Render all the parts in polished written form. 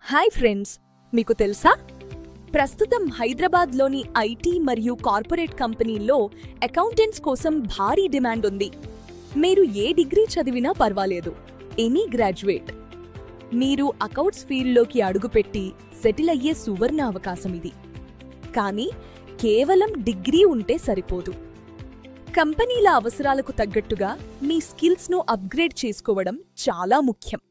Hi friends, మీకు తెలుసా? ప్రస్తుతం హైదరాబాద్లోని ఐటీ మరియు కార్పొరేట్ కంపెనీల్లో అకౌంటెంట్స్ కోసం భారీ డిమాండ్ ఉంది. మీరు ఏ డిగ్రీ చదివినా పర్వాలేదు, ఎనీ గ్రాడ్యుయేట్. మీరు అకౌంట్స్ ఫీల్డ్లోకి అడుగుపెట్టి సెటిల్ అయ్యే సువర్ణ అవకాశం ఇది. కానీ కేవలం డిగ్రీ ఉంటే సరిపోదు. కంపెనీల అవసరాలకు తగ్గట్టుగా మీ స్కిల్స్ను అప్గ్రేడ్ చేసుకోవడం చాలా ముఖ్యం.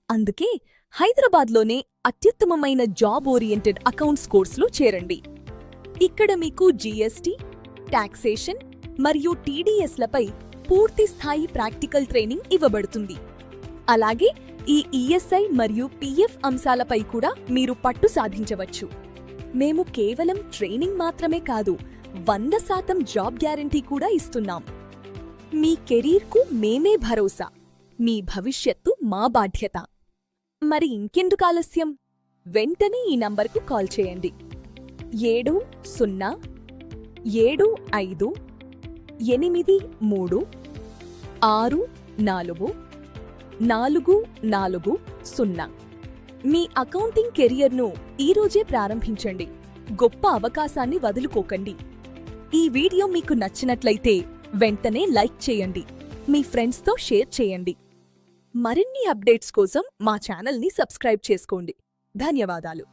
అందుకే హైదరాబాద్లోనే అత్యుత్తమమైన జాబ్ ఓరియంటెడ్ అకౌంట్స్ కోర్సులో చేరండి. ఇక్కడ మీకు జీఎస్టీ, టాక్సేషన్ మరియు టీడీఎస్లపై పూర్తి స్థాయి ప్రాక్టికల్ ట్రైనింగ్ ఇవ్వబడుతుంది. అలాగే ఈ ఈఎస్ఐ మరియు పీఎఫ్ అంశాలపై కూడా మీరు పట్టు సాధించవచ్చు. మేము కేవలం ట్రైనింగ్ మాత్రమే కాదు, 100% జాబ్ గ్యారంటీ కూడా ఇస్తున్నాం. మీ కెరీర్కు మేమే భరోసా, మీ భవిష్యత్తు మా బాధ్యత. మరి ఇంకెందుకు ఆలస్యం? వెంటనే ఈ నంబర్కు కాల్ చేయండి. 707583644440. మీ అకౌంటింగ్ కెరియర్ను ఈరోజే ప్రారంభించండి. గొప్ప అవకాశాన్ని వదులుకోకండి. ఈ వీడియో మీకు నచ్చినట్లయితే వెంటనే లైక్ చేయండి, మీ ఫ్రెండ్స్తో షేర్ చేయండి. మరిన్ని అప్డేట్స్ కోసం మా ఛానల్ని సబ్స్క్రైబ్ చేసుకోండి. ధన్యవాదాలు.